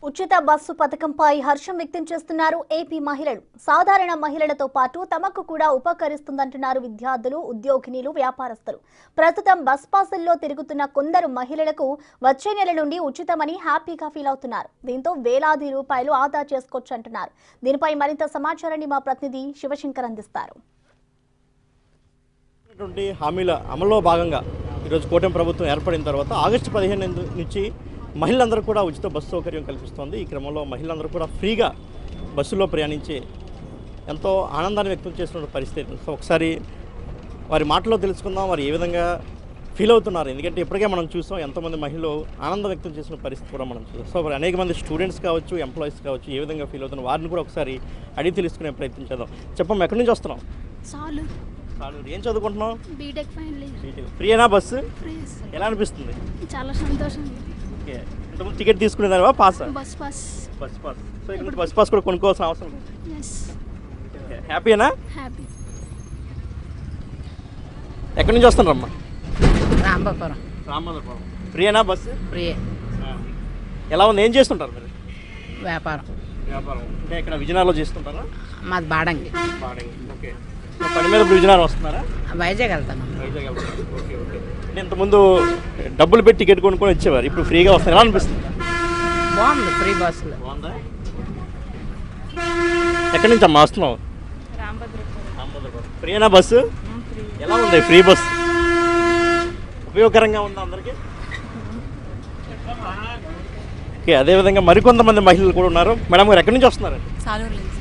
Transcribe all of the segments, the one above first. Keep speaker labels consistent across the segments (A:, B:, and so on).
A: ఉచిత బస్సు పథకంపై హర్షం వ్యక్తం చేస్తున్నారు ఏపీ మహిళలు. సాధారణ మహిళలతో పాటు తమకు కూడా ఉపకరిస్తుందంటున్నారు విద్యార్థులు, ఉద్యోగినులు, వ్యాపారస్తులు. ప్రస్తుతం బస్ పాసుల్లో తిరుగుతున్న కొందరు మహిళలకు వచ్చే నెల నుండి ఉచితమని హ్యాపీగా ఫీల్ అవుతున్నారు. దీంతో వేలాది రూపాయలు ఆదా చేసుకోవచ్చంటున్నారు. దీనిపై మరింత సమాచారాన్ని మా ప్రతినిధి శివశంకర్ అందిస్తారు.
B: హామీల అమల్లో భాగంగా ఈరోజు కూటమి ప్రభుత్వం ఏర్పడిన తర్వాత ఆగస్టు 15 నుంచి మహిళలందరూ కూడా ఉచిత బస్సు సౌకర్యం కల్పిస్తోంది. ఈ క్రమంలో మహిళలందరూ కూడా ఫ్రీగా బస్సులో ప్రయాణించి ఎంతో ఆనందాన్ని వ్యక్తం చేస్తున్న పరిస్థితి. సో ఒకసారి వారి మాటలో తెలుసుకుందాం, వారు ఏ విధంగా ఫీల్ అవుతున్నారు. ఎందుకంటే ఇప్పటికే మనం చూసాం ఎంతోమంది మహిళలు ఆనందం వ్యక్తం చేసిన పరిస్థితి కూడా మనం చూసాం. సో అనేక మంది స్టూడెంట్స్ కావచ్చు, ఎంప్లాయీస్ కావచ్చు, ఏ విధంగా ఫీల్ అవుతున్నారు వారిని కూడా ఒకసారి అడిగి తెలుసుకునే ప్రయత్నం చేద్దాం. చెప్పమ్మా, ఎక్కడి నుంచి వస్తున్నాం? ఏం చదువుకుంటున్నాం?
C: BTech final year.
B: ఫ్రీయేనా బస్సు? ఎలా అనిపిస్తుంది?
C: చాలా సంతోషం.
B: ఓకే, ఇంతకుముందు టికెట్ తీసుకునేదానివా? పాస్?
C: Bus pass.
B: సో ఇక్కడ బస్ పాస్ కూడా కొనుక్కోవాల్సిన అవసరం లేదు.
C: ఎస్.
B: హ్యాపీనా?
C: హ్యాపీ.
B: ఎక్కడి నుంచి వస్తున్నారమ్మా?
D: రాంబాపురం.
B: రాంబాపురం. ఫ్రీయేనా బస్సు?
D: ఫ్రీయే.
B: ఎలా ఉంది? ఏం చేస్తుంటారు మీరు?
D: వ్యాపారం.
B: వ్యాపారం అంటే ఇక్కడ విజయనగరంలో చేస్తుంటారా?
D: మాది బాడంగి.
B: ఓకే, పని మీద ఇప్పుడు విజయనగరం వస్తున్నారా?
D: వైజాగ్ వెళ్తాను.
B: వైజాగ్ వెళ్తాను. Okay okay. ఇంతకుముందు డబ్బులు పెట్టి టికెట్ కొనుక్కొని వచ్చేవారు, ఇప్పుడు ఫ్రీగా వస్తారు. ఎలా అనిపిస్తుంది?
D: బాగుంది. ఫ్రీ బస్సులు
B: బాగుందా? ఎక్కడి నుంచి అమ్మా వస్తున్నావు?
D: రాంభద్రపురం.
B: ఫ్రీయేనా బస్సు? ఎలా ఉంది ఫ్రీ బస్సు? ఉపయోగకరంగా ఉందా అందరికీ? ఓకే, అదేవిధంగా మరికొంతమంది మహిళలు కూడా ఉన్నారు. మేడం గారు ఎక్కడి నుంచి వస్తున్నారు?
C: సాలూరు నుంచి.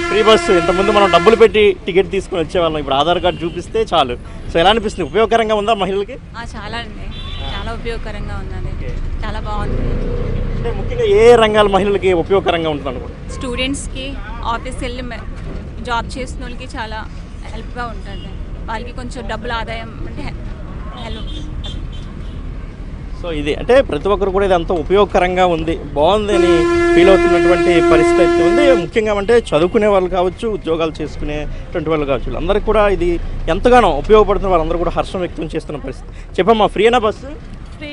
B: ఫ్రీ బస్సు ఇంతకుముందు మనం డబ్బులు పెట్టి టికెట్ తీసుకొని వచ్చేవాళ్ళం, ఇప్పుడు ఆధార్ కార్డు చూపిస్తే చాలు. సో ఎలా అనిపిస్తుంది? ఉపయోగకరంగా ఉందా మహిళలకి?
C: చాలా అండి, చాలా ఉపయోగకరంగా ఉందండి. చాలా బాగుంది.
B: అంటే ముఖ్యంగా ఏ రంగాల మహిళలకి ఉపయోగకరంగా ఉంటుంది అనుకోండి?
C: స్టూడెంట్స్కి, ఆఫీస్కి వెళ్ళి జాబ్ చేసిన వాళ్ళకి చాలా హెల్ప్గా ఉంటుంది. వాళ్ళకి కొంచెం డబ్బుల ఆదాయం అంటే హెల్ప్.
B: సో ఇది అంటే ప్రతి ఒక్కరు కూడా ఇది అంత ఉపయోగకరంగా ఉంది, బాగుంది అని ఫీల్ అవుతున్నటువంటి పరిస్థితి అయితే ఉంది. ముఖ్యంగా అంటే చదువుకునే వాళ్ళు కావచ్చు, ఉద్యోగాలు చేసుకునేటువంటి వాళ్ళు కావచ్చు, అందరికీ కూడా ఇది ఎంతగానో ఉపయోగపడుతున్న వాళ్ళందరూ కూడా హర్షం వ్యక్తం చేస్తున్న పరిస్థితి. చెప్పమ్మా, ఫ్రీయేనా బస్సు?
C: ఫ్రీ.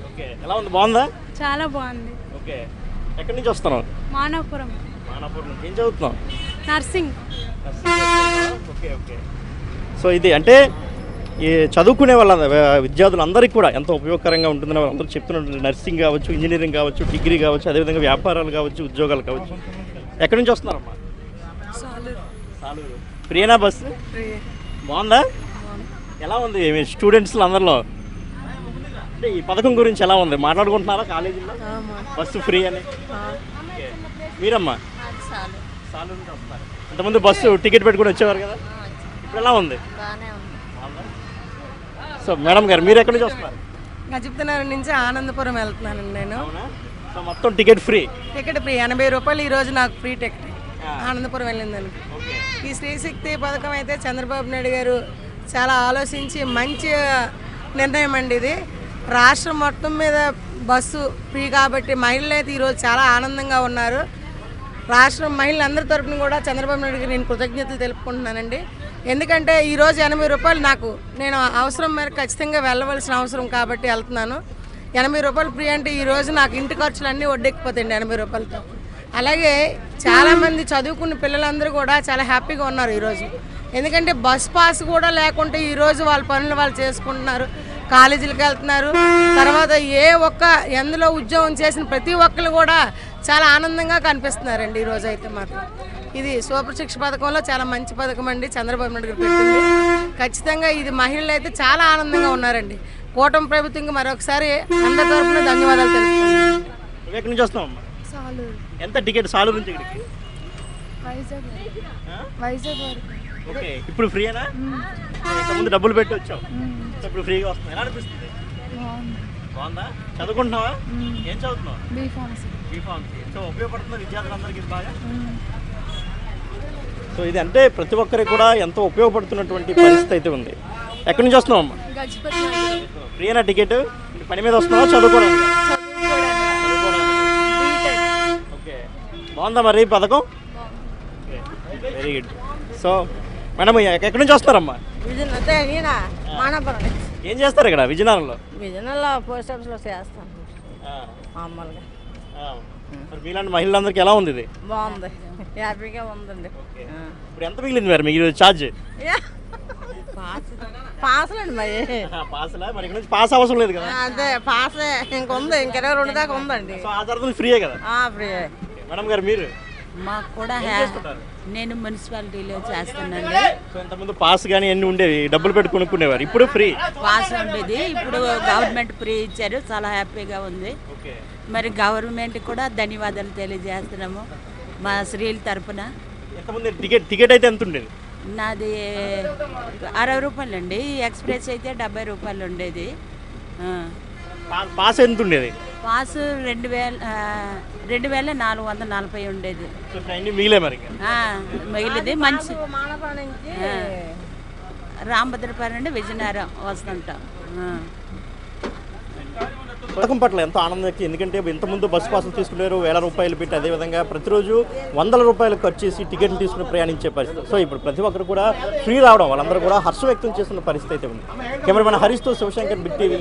B: ఓకే, ఎలా ఉంది? బాగుందా?
C: చాలా బాగుంది.
B: ఓకే, ఎక్కడి నుంచి వస్తున్నావు?
C: మానవపురం.
B: మానవపురం నుంచి. ఏం చదువుతున్నావు?
C: నర్సింగ్.
B: Okay okay. సో ఇది అంటే ఈ చదువుకునే వాళ్ళ విద్యార్థులందరికీ కూడా ఎంతో ఉపయోగకరంగా ఉంటుందని వాళ్ళందరూ చెప్తున్నారు. నర్సింగ్ కావచ్చు, ఇంజనీరింగ్ కావచ్చు, డిగ్రీ కావచ్చు, అదేవిధంగా వ్యాపారాలు కావచ్చు, ఉద్యోగాలు కావచ్చు. ఎక్కడి నుంచి వస్తున్నారమ్మా? సాలూరు. ఫ్రీయేనా బస్సు? బాగుందా? ఎలా ఉంది స్టూడెంట్స్లో అందరిలో? అంటే ఈ పథకం గురించి ఎలా ఉంది? మాట్లాడుకుంటున్నారా కాలేజీలో బస్సు ఫ్రీ అని? మీరమ్మా? సాలూరు నుంచి వస్తున్నారు. ఇంతకుముందు బస్సు టికెట్ పెట్టుకుని వచ్చేవారు కదా, ఇప్పుడు ఎలా ఉంది? సో మేడం గారు, మీరు ఎక్కడి నుంచి వస్తున్నారు?
E: గజపతినగరం నుంచి ఆనందపురం వెళ్తున్నానండి నేను.
B: సో మొత్తం టికెట్ ఫ్రీ?
E: Ticket free. 80 రూపాయలు ఈరోజు నాకు ఫ్రీ టికెట్ ఆనందపురం వెళ్ళిందానికి. ఈ స్త్రీశక్తి పథకం అయితే చంద్రబాబు నాయుడు గారు చాలా ఆలోచించి మంచి నిర్ణయం అండి ఇది. రాష్ట్రం మొత్తం మీద బస్సు ఫ్రీ కాబట్టి మహిళలు అయితే ఈరోజు చాలా ఆనందంగా ఉన్నారు. రాష్ట్రం మహిళలందరి తరపున కూడా చంద్రబాబు నాయుడు గారు నేను కృతజ్ఞతలు తెలుపుకుంటున్నానండి. ఎందుకంటే ఈరోజు 80 రూపాయలు నేను అవసరం మేరకు ఖచ్చితంగా వెళ్ళవలసిన అవసరం కాబట్టి వెళ్తున్నాను. 80 రూపాయలు ఫ్రీ అంటే ఈరోజు నాకు ఇంటి ఖర్చులు అన్నీ వడ్డెక్కిపోతాయండి 80 రూపాయలతో. అలాగే చాలామంది చదువుకున్న పిల్లలందరూ కూడా చాలా హ్యాపీగా ఉన్నారు ఈరోజు. ఎందుకంటే బస్ పాస్ కూడా లేకుంటే ఈరోజు వాళ్ళ పనులు వాళ్ళు చేసుకుంటున్నారు, కాలేజీలకు వెళ్తున్నారు. తర్వాత ఎందులో ఉద్యోగం చేసిన ప్రతి ఒక్కరు కూడా చాలా ఆనందంగా కనిపిస్తున్నారండి ఈరోజు అయితే మాత్రం. ఇది సూపర్ శిక్ష పథకంలో చాలా మంచి పథకం అండి, చంద్రబాబు నాయుడు గారు పెట్టింది. ఖచ్చితంగా ఇది మహిళలు అయితే చాలా ఆనందంగా ఉన్నారండి. కూటమి ప్రభుత్వంకి మరొకసారి అందరి తరఫున ధన్యవాదాలు తెలుపుతున్నాను.
B: ఎక్కడి నుంచి వస్తామమ్మా?
C: సాలూరు.
B: ఎంత టికెట్ సాలూరు నుంచి ఇక్కడికి?
C: వైజాగ్ వరకు.
B: ఓకే, ఇప్పుడు ఫ్రీయేనా? ఇంతకుముందు డబ్బులు పెట్టి వచ్చావు, ఇప్పుడు ఫ్రీగా వస్తుంది. ఎలా అనిపిస్తుంది? బాగుందా? చదువుకుంటున్నావా? ఏం చదువుతున్నావు?
C: బీఫార్మసీ.
B: సో ఉపయోగపడుతుంది విద్యార్థులందరికీ బాగా. సో ఇది అంటే ప్రతి ఒక్కరికి కూడా ఎంతో ఉపయోగపడుతున్నటువంటి పరిస్థితి అయితే ఉంది. ఎక్కడి నుంచి వస్తున్నావు అమ్మా? ఫ్రీయేనా టికెట్? పని మీద వస్తున్నావా చదువుకోవడానికి? ఓకే, బాగుందా మరి పథకం? Very good. సో మేడం, ఎక్కడి నుంచి వస్తారమ్మా?
E: మానవపురం.
B: ఏం చేస్తారు ఇక్కడ విజయనగరంలో?
E: విజయనగరంలో పోస్ట్ ఆఫీస్లో చేస్తాను.
D: మామూలుగా
B: మరి మీలాంటి మహిళలందరికీ ఎలా ఉంది ఇది?
D: బాగుంది, హ్యాపీగా ఉందండి.
B: ఇప్పుడు ఎంత మిగిలింది మరి మీకు ఛార్జ్?
D: పాసలండి మరి.
B: పాసలా? మరి ఇక్కడ నుంచి పాస్ అవసరం లేదు కదా?
D: అదే పాసే ఇంకొంది, ఇంక 22 దాకా ఉందండి.
B: సో ఆ తర్వాత ఫ్రీయే కదా?
D: ఫ్రీ.
B: మేడం గారు మీరు
F: మాకు కూడా నేను మున్సిపాలిటీలో చేస్తానండి.
B: సో ఇంతకుముందు పాస్ కానీ అన్ని ఉండేవి, డబ్బులు పెట్టి కొనుక్కునేవారు, ఇప్పుడు ఫ్రీ
F: పాస్ ఉండేది, ఇప్పుడు గవర్నమెంట్ ఫ్రీ ఇచ్చారు, చాలా హ్యాపీగా ఉంది. మరి గవర్నమెంట్ కూడా ధన్యవాదాలు తెలియజేస్తున్నాము మా స్త్రీల తరపున.
B: ఎంతమంది టికెట్ అయితే ఎంత ఉండేది?
F: నాది 60 రూపాయలండి, ఎక్స్ప్రెస్ అయితే 70 రూపాయలు ఉండేది.
B: పాస్ ఎంత ఉండేది?
F: పాస్ 2440 ఉండేది.
B: అన్ని మిగిలే మరి
F: మిగిలింది మంచి. రాంభద్రపురం నుండి విజయనగరం వస్తుంటాం.
B: పథకం పట్ల ఎంతో ఆనందం వ్యక్తి, ఎందుకంటే ఇంతకుముందు బస్సు పాసులు తీసుకునేవారు 1000 రూపాయలు పెట్టి, అదేవిధంగా ప్రతిరోజు 100 రూపాయలు ఖర్చు చేసి టికెట్లు తీసుకుని ప్రయాణించే పరిస్థితి. సో ఇప్పుడు ప్రతి ఒక్కరు కూడా ఫ్రీ రావడం, వాళ్ళందరూ కూడా హర్షం వ్యక్తం చేస్తున్న పరిస్థితి అయితే ఉంది. కెమెరామెన్ హరీష్తో శివశంకర్, బిగ్ టీవీ.